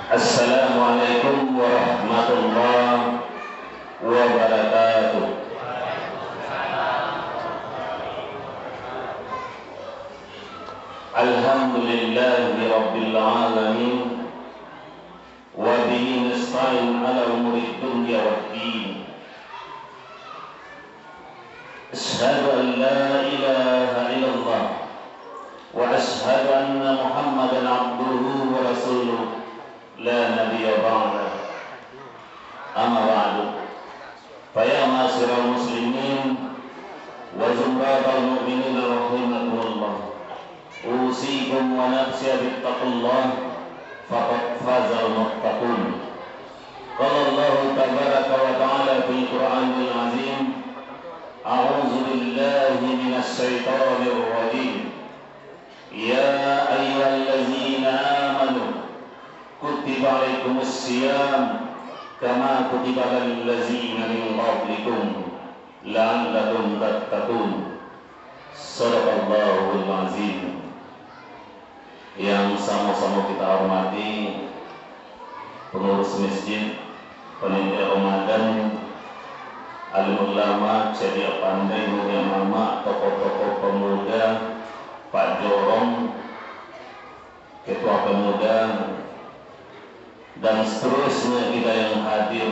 Assalamualaikum warahmatullahi wabarakatuh. Alhamdulillahi rabbil alamin, wa bihi nasta'in ala umuri dunya waddin. Asyhadu an la ilaha illallah wa asyhadu anna Muhammadan abduhu wa rasuluh la nabiyya ba'da. Amma ba'du. Fa ya ma'asyiral muslimin wa zumratal mu'minin rahimakumullah, usikum wa nafsi bittaqullah faqad fazal muttaqun. Qala Allah tabaraka wa ta'ala fil Qur'anil azim, a'udzu billahi minasy syaithanir rajim. Ya ayyuhallazina amanu kutiba alaikumus siyam kama kutiba alal ladzina min qablikum la'allakum tattaqun. Shadaqallahul azim. Yang sama-sama kita hormati pengurus masjid, panitia Ramadan, alim ulama, ceria pandai, mulia mama, tokoh-tokoh pemuda, Pak Jorong, ketua pemuda, dan seterusnya kita yang hadir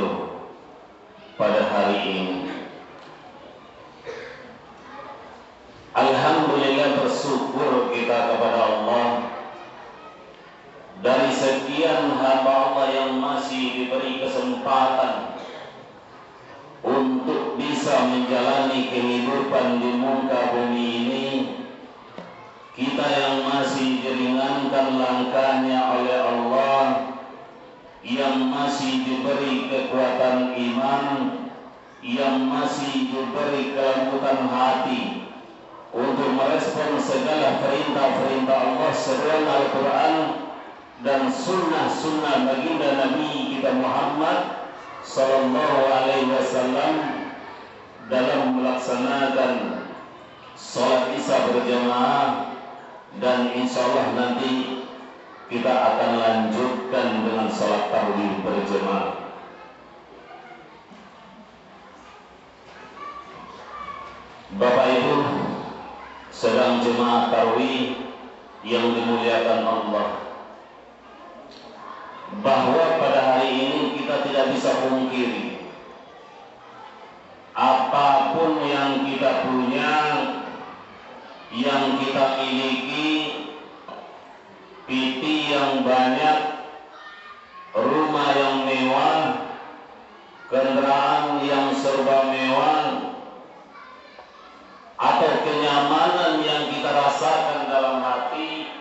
pada hari ini. Alhamdulillah, bersyukur kita kepada Allah dari sekian hamba Allah yang masih diberi kesempatan untuk bisa menjalani kehidupan di muka bumi ini. Kita yang masih diringankan langkahnya oleh Allah, yang masih diberi kekuatan iman, yang masih diberi kelembutan hati untuk merespon segala perintah-perintah Allah, seruan Al-Quran dan sunnah-sunnah baginda Nabi kita Muhammad Sallallahu Alaihi Wasallam dalam melaksanakan sholat isya berjamaah, dan insya Allah nanti kita akan lanjutkan dengan sholat tarawih berjamaah. Bapak Ibu sedang jemaah tarawih yang dimuliakan Allah, bahwa pada hari ini kita tidak bisa pungkiri apapun yang kita punya, yang kita miliki, PT yang banyak, rumah yang mewah, kendaraan yang serba mewah, atau kenyamanan yang kita rasakan dalam hati,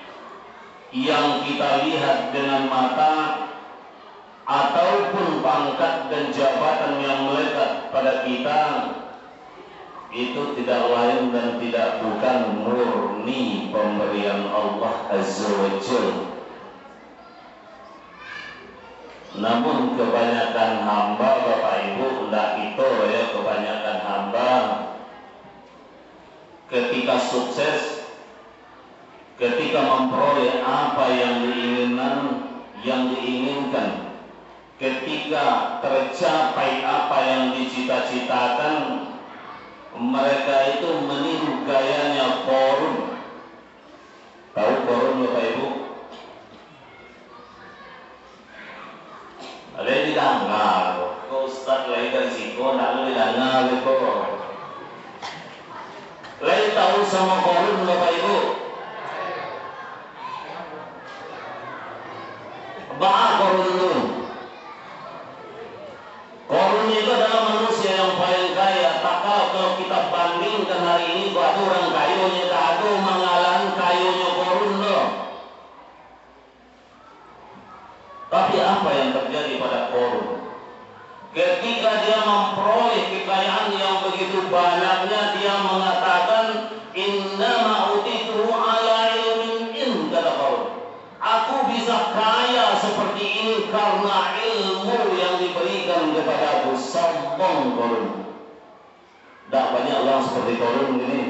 yang kita lihat dengan mata, ataupun pangkat dan jabatan yang melekat pada kita, itu tidak lain dan tidak bukan murni pemberian Allah Azza wa Jalla. Namun kebanyakan hamba, Bapak Ibu, tidak itu ya, kebanyakan hamba ketika sukses, ketika memperoleh apa yang diinginkan, ketika tercapai apa yang dicita-citakan, mereka itu meniru gayanya Qarun. Tahu Qarun, Bapak Ibu? Ada di Dangal. Kau Ustaz lagi dari Siko, nak di Dangal itu. Lagi tahu sama Qarun, Bapak Ibu? Bah Qarun itu. Qarun itu adalah manusia yang paling kaya. Tak kalau kita bandingkan hari ini, buat orang kayunya kado mengalang kayunya Qarun loh. Tapi apa yang terjadi pada Qarun? Ketika dia memperoleh kekayaan yang begitu banyaknya, dia mengatakan, innama utitu ala ilmin in, kata Qarun. Aku bisa kaya seperti ini karena ilmu yang diberikan kepadaku. Sombong Qarun. Tak banyak orang seperti Qarun ini.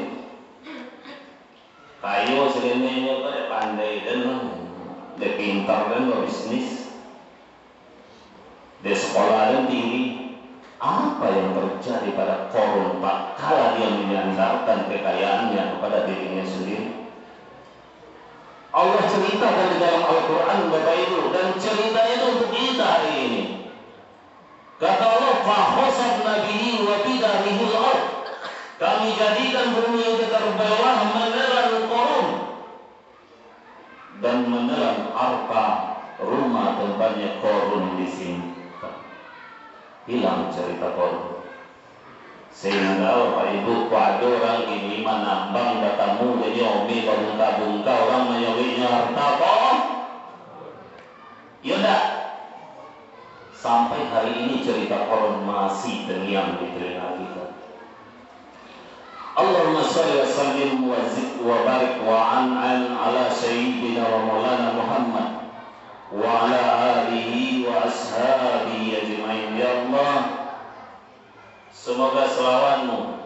Kayu segini pada pandai dan dia pintar dan berbisnis. di sekolah dan tinggi. Apa yang terjadi pada Qarun tak kala dia menyandarkan kekayaannya kepada dirinya sendiri? Allah ceritakan di dalam Al-Quran Bapak Ibu, dan cerita itu untuk kita hari ini. Kata Allah, فَخَسَفْنَا بِهِ وَبِدَارِهِ الْأَرْضِ, kami jadikan bumi itu terbelah menelan Qarun dan menelan harta rumah tempatnya Qarun di sini. Hilang cerita Qarun. Sehingga Bapak Ibu, ada orang ini menambang datamu jadi omi bungka-bungka orang menyawinya harta apa? Ya enggak? Sampai hari ini cerita Qarun masih terngiang di telinga kita. Allahumma shalli wa sallim wa zid wa barik wa an'am ala sayyidina wa maulana Muhammad wa ala alihi wa ashabihi ajma'in. Ya Allah, semoga selawatmu,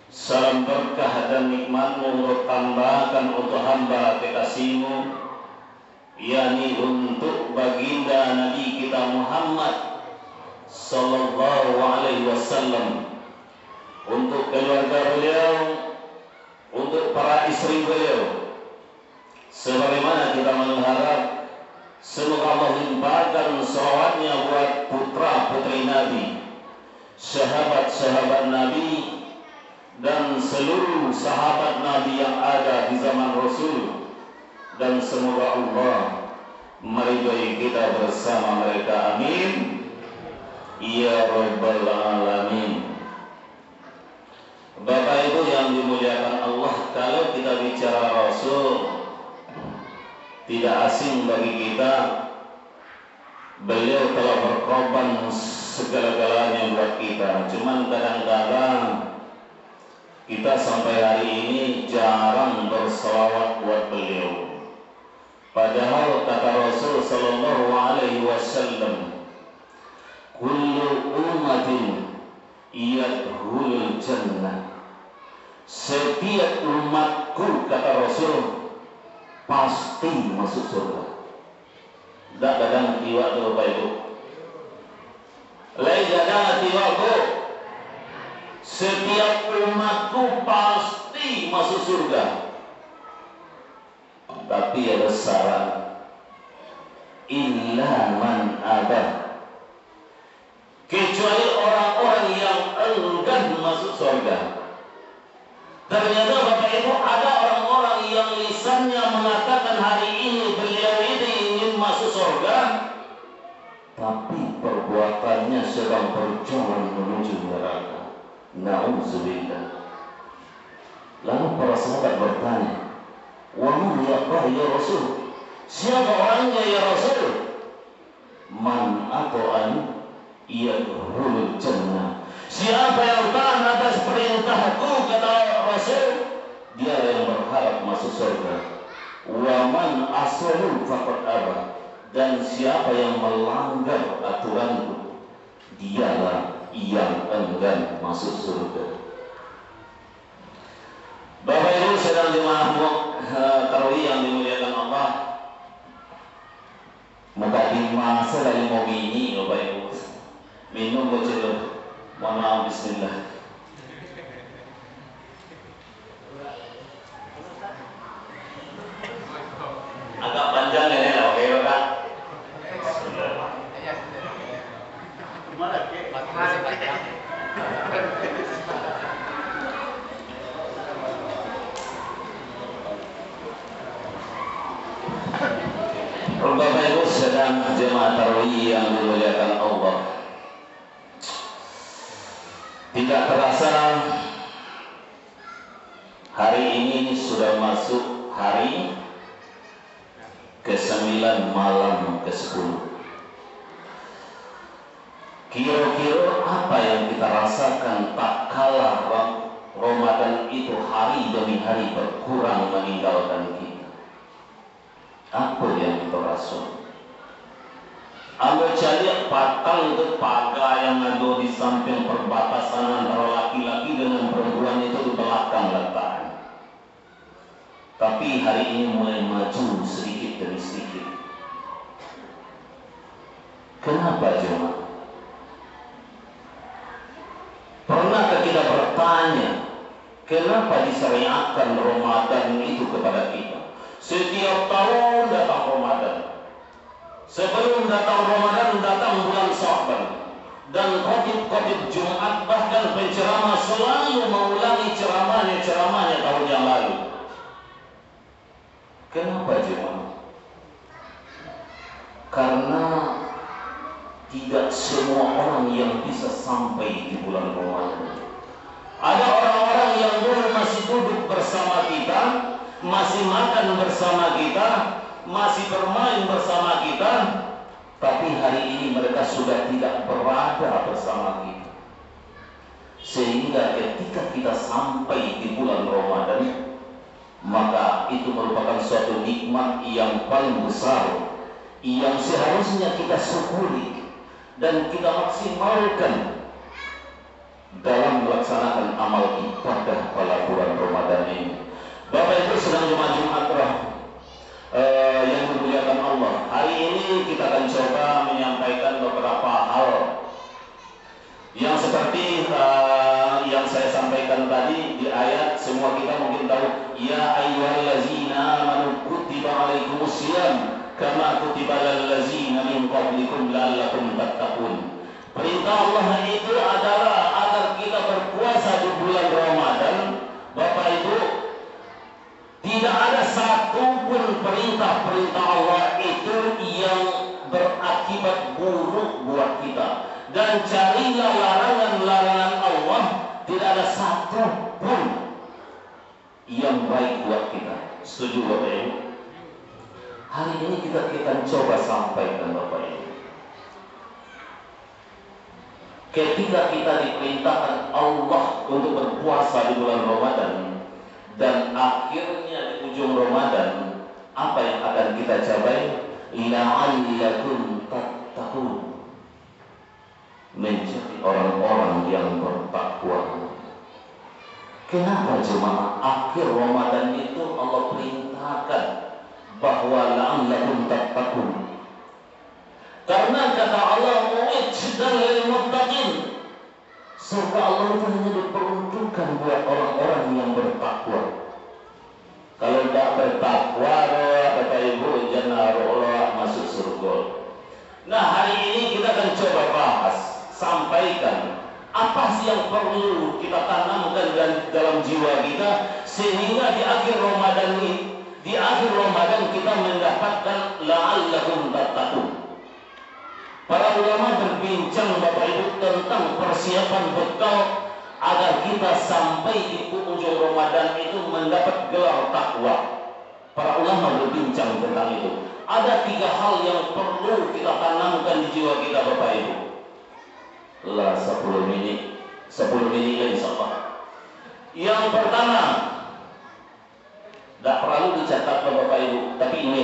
salam berkah dan nikmatmu untuk tambahkan untuk hamba kekasihmu, yakni untuk baginda Nabi kita Muhammad sallallahu alaihi wasallam, untuk keluarga beliau, untuk para istri beliau, sebagaimana kita mengharap semoga Allah limpahkan salawatnya buat putra putri Nabi, sahabat-sahabat Nabi, dan seluruh sahabat Nabi yang ada di zaman Rasul, dan semoga Allah meridhai kita bersama mereka, amin ya rabbal alamin. Bapak Ibu yang dimuliakan Allah, kalau kita bicara Rasul, tidak asing bagi kita, beliau telah berkorban segala-galanya buat kita. Cuman kadang-kadang kita sampai hari ini jarang berselawat buat beliau. Padahal kata Rasul sallallahu alaihi wasallam, kullu ummatin yadkhulul jannah, setiap umatku kata Rasul pasti masuk surga. Dak kadang tiwa tu Bapak Ibu. Lain kadang tiwa ku. Setiap umatku pasti masuk surga. Tapi ada syarat. Illa man abah, kecuali orang-orang yang enggan masuk surga. Ternyata Bapak Ibu, ada orang-orang yang lisannya mengatakan hari ini beliau ini ingin masuk surga, tapi perbuatannya sedang berjalan menuju neraka. Na'udzubillah. Lalu para sahabat bertanya, wa man yaqah ya Rasul? Siapa orangnya ya Rasul? Man ata'an yadkhulul jannah. Siapa yang taat atas perintahku kata Rasul, dia yang berharap masuk surga. Wa man asalu faqad aba, dan siapa yang melanggar aturanku, dialah yang enggan masuk surga. Bapak Ibu sedang dimahmuk tarawih yang dimuliakan Allah. Mukadimah dari mau bini Bapak Ibu. Minum bocil. Mohon maaf, bismillah. Agak panjang ini lah, oke Bapak? Bapak Ibu sedang jemaah tarawih yang dimuliakan Allah. Tidak terasa hari ini sudah masuk hari ke-9 malam ke-10. Kira-kira apa yang kita rasakan tak kala Ramadan itu hari demi hari berkurang meninggalkan kita? Apa yang kita rasakan? Ambil cari patang itu pagar yang ada di samping perbatasan antara laki-laki dengan perempuan itu di belakang letaknya. Tapi hari ini mulai maju sedikit demi sedikit. Kenapa jemaah? Kenapa disyariatkan Ramadan itu kepada kita? Setiap tahun datang Ramadan. Sebelum datang Ramadan datang bulan Sya'ban. Dan khotib-khotib Jumat bahkan penceramah selalu mengulangi ceramahnya tahun yang lalu. Kenapa jemaah? Karena tidak semua orang yang bisa sampai di bulan Ramadan. Ada orang-orang yang dulu masih duduk bersama kita, masih makan bersama kita, masih bermain bersama kita, tapi hari ini mereka sudah tidak berada bersama kita. Sehingga ketika kita sampai di bulan Ramadan, maka itu merupakan suatu nikmat yang paling besar yang seharusnya kita syukuri dan kita maksimalkan dalam melaksanakan amal ibadah pada bulan Ramadan ini. Bapak Ibu sedang Jumat yang dimuliakan Allah. Hari ini kita akan coba menyampaikan beberapa hal yang seperti yang saya sampaikan tadi di ayat. Semua kita mungkin tahu, ya ayyuhallazina amanu kutiba alaikumusiyam kama kutiba alal ladzina min qablikum la'allakum tattaqun. Perintah Allah itu adalah agar kita berpuasa di bulan Ramadan. Bapak Ibu, tidak ada satupun perintah-perintah Allah itu yang berakibat buruk buat kita. Dan carilah larangan-larangan Allah, tidak ada satupun yang baik buat kita. Setuju Bapak Ibu? Hari ini kita akan coba sampaikan Bapak Ibu. Ketika kita diperintahkan Allah untuk berpuasa di bulan Ramadan dan akhirnya di ujung Ramadan, apa yang akan kita capai? La'allakum tattaqun, menjadi orang-orang yang bertakwa. Kenapa jemaah akhir Ramadan itu Allah perintahkan bahwa la'allakum tattaqun? Karena kata Allah, mu'iddan lil muttaqin, surga Allah itu hanya diperuntukkan buat orang-orang yang bertakwa. Kalau tidak bertakwa, kata Ibu, jangan Allah masuk surga. Nah, hari ini kita akan coba bahas, sampaikan apa sih yang perlu kita tanamkan dalam jiwa kita sehingga di akhir Ramadan ini, di akhir Ramadan kita mendapatkan la'allakum tattaqun. Para ulama berbincang Bapak Ibu tentang persiapan bekal agar kita sampai di ujung Ramadan itu mendapat gelar takwa. Para ulama berbincang tentang itu. Ada 3 hal yang perlu kita tanamkan di jiwa kita Bapak Ibu. 10 menit insya Allah. Yang pertama, tidak perlu dicatat Bapak Ibu, tapi ini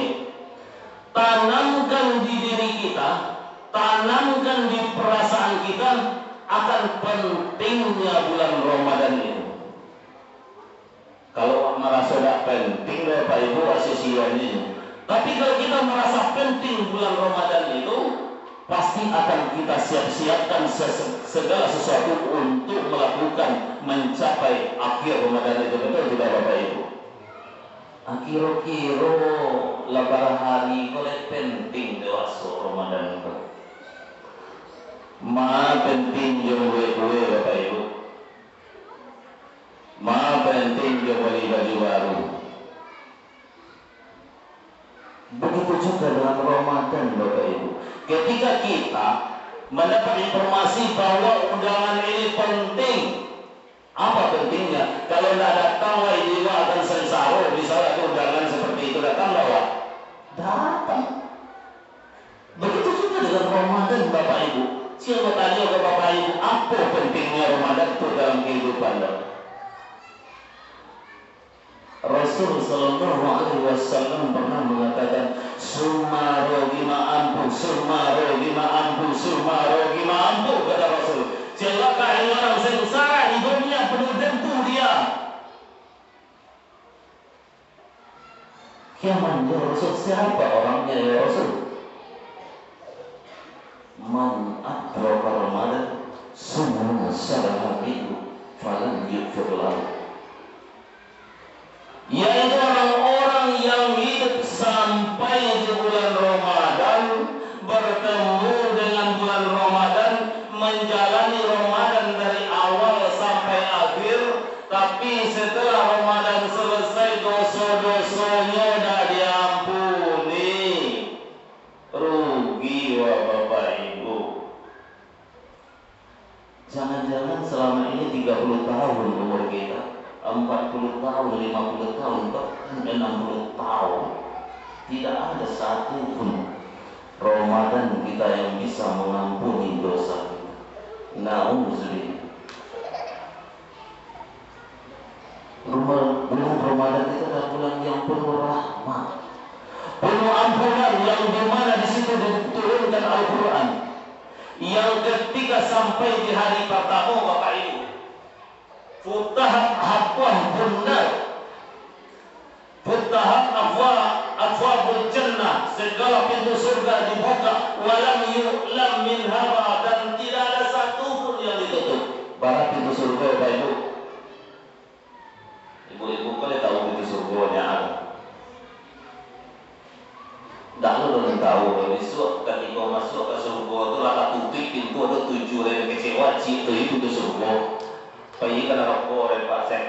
tanamkan di diri kita, tanamkan di perasaan kita akan pentingnya bulan Ramadan itu. Kalau merasa tidak penting Bapak Ibu asisiannya. Tapi kalau kita merasa penting bulan Ramadan itu, pasti akan kita siap-siapkan segala sesuatu untuk melakukan mencapai akhir Ramadan itu. Betul tidak Bapak Ibu? Kira-kira lebaran hari kalau penting dewasa Ramadan itu. Ma penting jom kue Bapak Ibu. Ma penting jom beli baju baru. Begitu juga dengan Ramadan Bapak Ibu. Ketika kita mendapat informasi bahwa undangan ini penting, apa pentingnya? Kalau tidak datang, ini akan sengsara. Misalnya undangan seperti itu datang, bahwa datang. Begitu juga dengan Ramadan Bapak Ibu. Siapa tanya ke Bapak Ibu, apa pentingnya Ramadan itu dalam kehidupan Anda? Rasul Sallallahu Alaihi Wasallam pernah mengatakan, summa rogima ampuh, summa rogima ampuh, summa rogima ampuh, kata Rasul. Celaka ini orang sengsara, hidupnya penuh debu dia. Kiamat ya Rasul, siapa orangnya ya Rasul? Man adraka Ramadan summa sadaqah itu falan yukfir lahu. rugi wa Bapak Ibu. Jangan-jangan selama ini 30 tahun umur kita, 40 tahun, 50 tahun, bahkan 60 tahun, tidak ada satu pun Ramadan kita yang bisa mengampuni dosa kita. Na'udzubillah. Bulan Ramadan itu adalah bulan yang penuh rahmat, penuh ampunan, yang dimana di situ diturunkan Al-Quran, yang ketika sampai di hari pertama Bapak Ibu, futahat abwab benar, futahat abwabul jannah, segala pintu surga dibuka, walam yu'lam min hawa, dan tidak ada satu pun yang ditutup. Barat pintu surga Bapak Ibu. Ibu-ibu kalian tahu pintu surganya ada? Tidak lo tahu, besok ketika masuk ke surga itu laka tutup pintu, ada 7 yang kecewa, itu pintu surga. Pergi ke neraka oleh Pak Sek.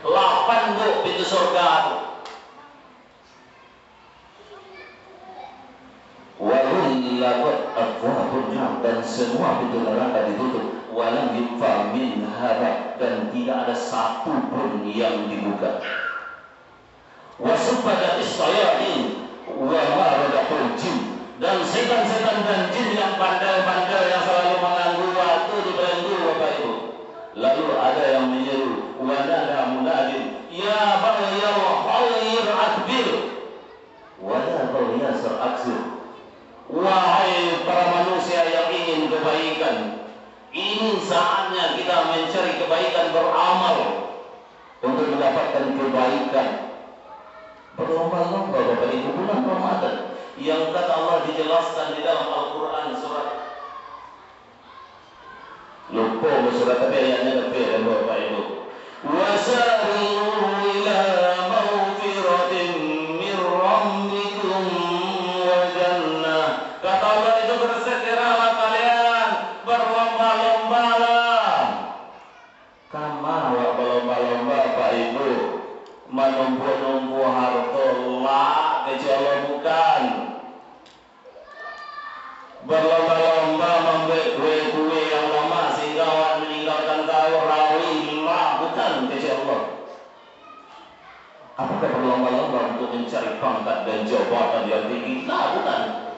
8 bu pintu surga itu. Walaupun abwabun nar, dan semua pintu neraka ditutup. Walam yufa min hada, dan tidak ada satu pun yang dibuka. Wasubadatis sayahin wa maradatul jin, dan setan-setan dan jin yang bandel-bandel yang selalu mengganggu waktu dibelenggu Bapak Ibu. Lalu ada yang menyeru, wa nada munadin, ya baghiyal khair akbir, wa la baghiyasir aksir. Wahai para manusia yang ingin kebaikan, ini saatnya kita mencari kebaikan, beramal untuk mendapatkan kebaikan. Berlomba-lomba Bapak Ibu bulan Ramadan, yang kata Allah dijelaskan di dalam Al-Quran surat, lupa surat tapi ayatnya lebih ya Bapak Ibu. Wasari'u ila mawfiratin min rabbikum wa jannah. Kata Allah itu, bersegeralah kalian, berlomba-lombalah. Kama berlomba-lomba Bapak Ibu, menumpu-numpu harta lah, kecuali bukan. Berlomba-lomba membuat kue-kue yang lama sehingga orang meninggalkan kau, rawi lah, bukan, kecuali Allah. Apakah berlomba-lomba untuk mencari pangkat dan jabatan yang tinggi? Nah, bukan.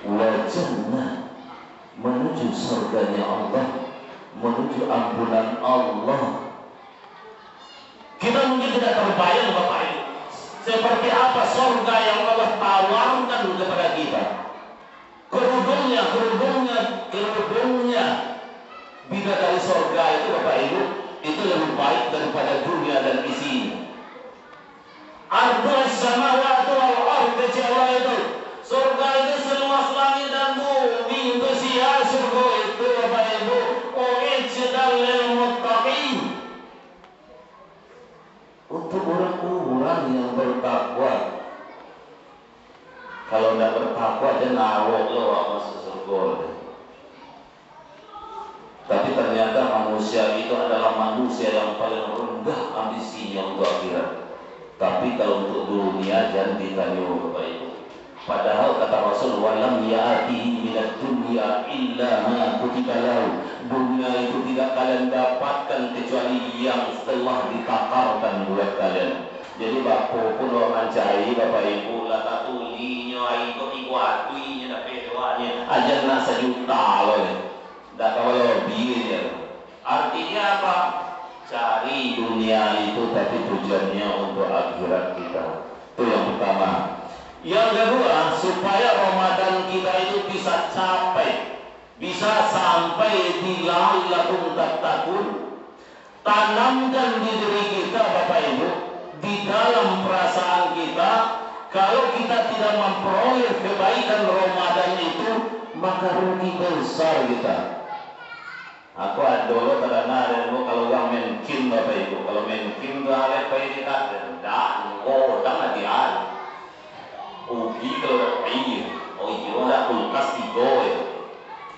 Wajahnya menuju surganya Allah, menuju ampunan Allah. Kita mungkin tidak terbayang Bapak Ibu, seperti apa surga yang Allah tawarkan kepada kita. Kerudungnya bidadari surga itu Bapak Ibu, itu lebih baik daripada dunia dan isinya. Ardhus samawati wal ardh, kecewa itu. Surga itu seluas langit dan bumi, itu sia surga itu Bapak Ibu. U'iddat lil muttaqin, untuk orang-orang yang bertakwa. Kalau tidak bertakwa dia nawak loh masuk surga. Tapi ternyata manusia itu adalah manusia yang paling rendah ambisinya untuk akhirat. Tapi kalau untuk dunia jangan ditanya Bapak Ibu. Padahal kata Rasul, walam ya'atihi minad dunya illa ma kutiba lahu. Dunia itu tidak kalian dapatkan kecuali yang telah ditakarkan buat kalian. Jadi bapak pun orang cari Bapak Ibu lah tatulinya ikut atuinya pedawanya aja nak 1 juta loh. Dah kalau lebih ya. Artinya apa? Cari dunia itu tapi tujuannya untuk akhirat kita. Itu yang pertama. Yang kedua, supaya Ramadan kita itu bisa capai, bisa sampai di la'allakum tattaqun, tanamkan di diri kita Bapak Ibu, di dalam perasaan kita, kalau kita tidak memperoleh kebaikan Ramadan itu, maka rugi besar kita. Aku ada dulu karena kalau orang main kim Bapak Ibu, kalau main kim tuh ada apa ini kan, dah, dah dia. Ugi kalau iya, ada kulkas 3 ya,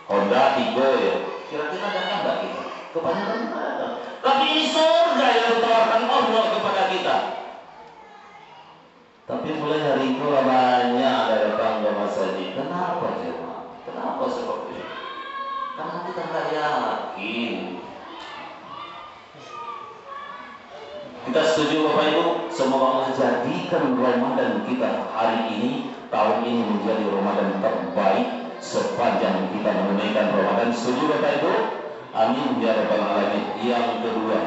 Honda 3 ya, kira-kira datang nggak kita? Kebanyakan tidak datang. Tapi ini surga yang ditawarkan Allah kepada kita. Tapi mulai hari itu banyak ada datang jemaah. Kenapa seperti itu? Karena kita nggak yakin. Kita setuju Bapak Ibu, semoga Allah jadikan Ramadan kita hari ini, tahun ini menjadi Ramadan terbaik sepanjang kita menunaikan Ramadan. Setuju Bapak Ibu? Amin ya rabbal alamin. Yang kedua,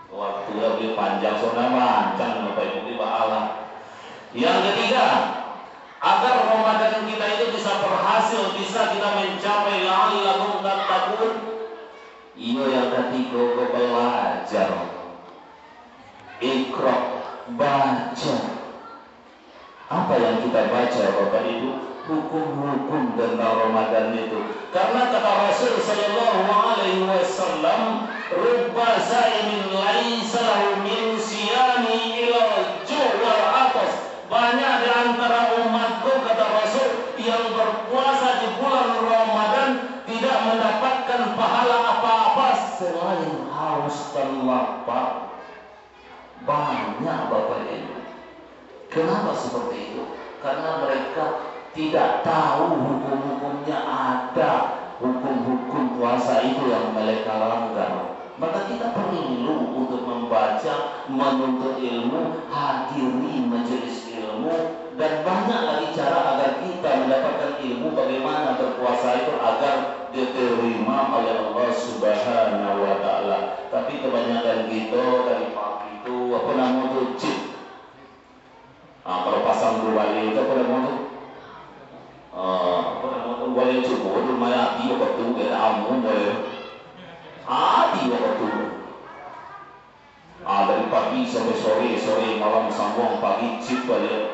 waktu lebih panjang soalnya panjang Bapak Ibu di Allah. Yang ketiga, agar Ramadan kita itu bisa berhasil, bisa kita mencapai la'allakum tattaqun. Iyo yang ketiga belajar. Iqra, baca. Apa yang kita baca Bapak Ibu? Hukum-hukum tentang Ramadan itu. Karena kata Rasul sallallahu alaihi wasallam, rubba sa'imin laisa lahu min siyami ila ju'wal atas. Banyak di antara umatku, kata Rasul, yang berpuasa di bulan Ramadan tidak mendapatkan pahala apa-apa selain haus dan lapar. Banyak Bapak Ibu. Kenapa seperti itu? Karena mereka tidak tahu hukum-hukumnya, ada hukum-hukum puasa itu yang mereka langgar. Maka kita perlu untuk membaca, menuntut ilmu, hadiri majelis ilmu, dan banyak lagi cara agar kita mendapatkan ilmu bagaimana berpuasa itu agar diterima oleh Allah Subhanahu wa Ta'ala. Tapi kebanyakan kita dari pagi itu apa namanya tuh chip. Kalau pasang buali itu apa namanya tuh? Apa namanya tuh buali cukup lumayan dia waktu kita amun boleh. Adi waktu. Dari pagi sampai sore, sore malam sambung pagi chip balik.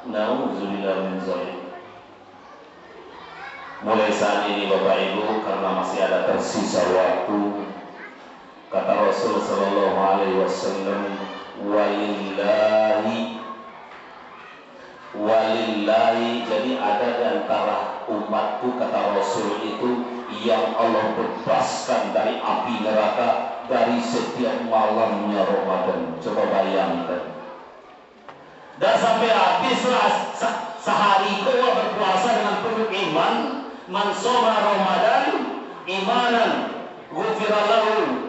Nauzubillah min zalik. Mulai saat ini Bapak Ibu, karena masih ada tersisa waktu, kata Rasul sallallahu alaihi wasallam, walillahi, jadi ada di antara umatku, kata Rasul itu, yang Allah bebaskan dari api neraka dari setiap malamnya Ramadan. Coba bayangkan. Dan sampai habislah sehari kau berpuasa dengan penuh iman. Man shoma Ramadan imanan ghufira lahu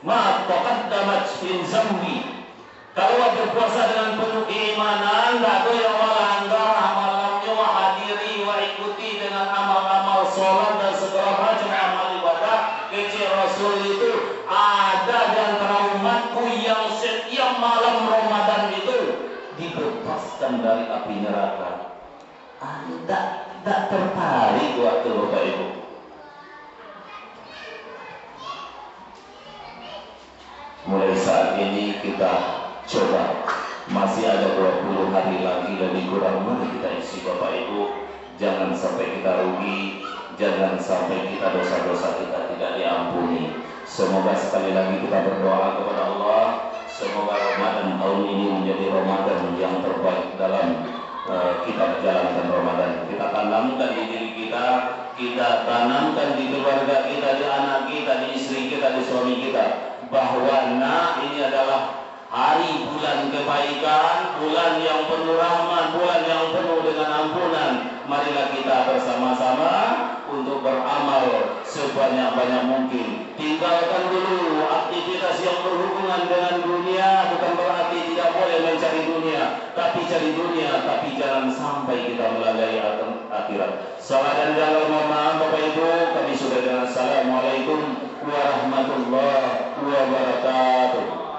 ma taqaddamat min zambi. Kalau berpuasa dengan penuh keimanan, tak ada yang melanggar amalannya, hadiri, ikuti dengan amal-amal sholat dan segala macam amal ibadah. Kecil Rasul itu ada di antara umatku yang setiap malam Ramadan itu dibebaskan dari api neraka. Anda tidak tertarik waktu Bapak Ibu? Mulai saat ini kita coba, masih ada 20 hari lagi lebih kurang, mari kita isi Bapak Ibu. Jangan sampai kita rugi, jangan sampai kita dosa-dosa kita tidak diampuni. Semoga sekali lagi kita berdoa kepada Allah, semoga Ramadan tahun ini menjadi Ramadan yang terbaik dalam kita menjalankan Ramadan. Kita tanamkan di diri kita, kita tanamkan di keluarga kita, di anak kita, di istri kita, di suami kita, bahwa ini adalah hari bulan kebaikan, bulan yang penuh rahmat, bulan yang penuh dengan ampunan. Marilah kita bersama-sama untuk beramal sebanyak-banyak mungkin. Tinggalkan dulu aktivitas yang berhubungan dengan dunia. Bukan berarti tidak boleh mencari dunia, tapi cari dunia, tapi jangan sampai kita melalai akhirat. Salam dan jalan, mohon maaf Bapak Ibu, kami sudah dengan assalamualaikum warahmatullahi wabarakatuh.